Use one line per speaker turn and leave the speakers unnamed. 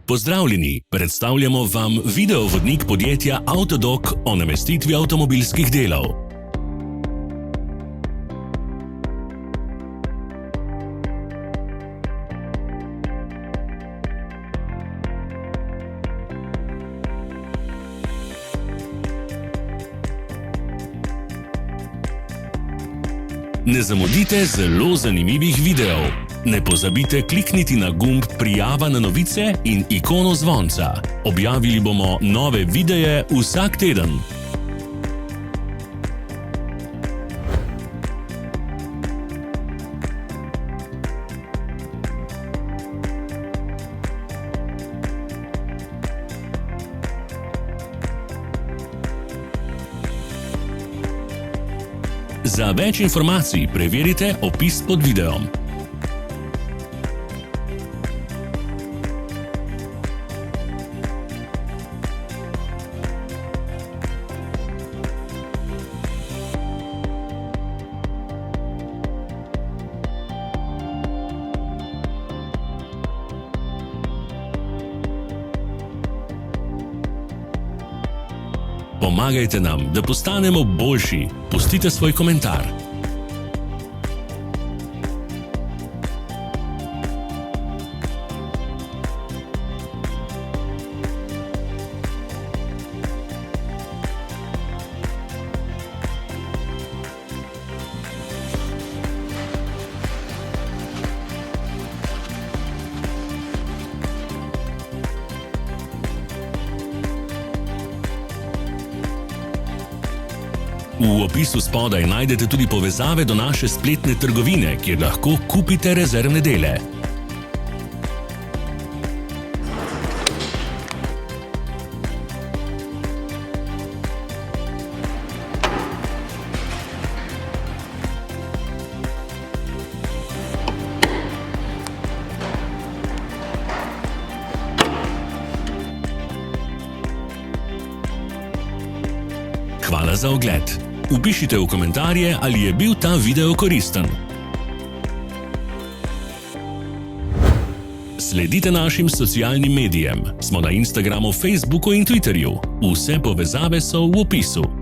Pozdravljeni, predstavljamo vam videovodnik podjetja Autodoc o namestitvi avtomobilskih delov. Ne zamudite zelo zanimivih videov. Ne pozabite klikniti na gumb Prijava na novice in ikono zvonca. Objavili bomo nove videe vsak teden. Za več informacij preverite opis pod videom. Pomagajte nam, da postanemo boljši. Pustite svoj komentar. V opisu spodaj najdete tudi povezave do naše spletne trgovine, kjer lahko kupite rezervne dele. Hvala za ogled. Vpišite v komentarje, ali je bil ta video koristen. Sledite našim socialnim medijem. Smo na Instagramu, Facebooku in Twitterju. Vse povezave so v opisu.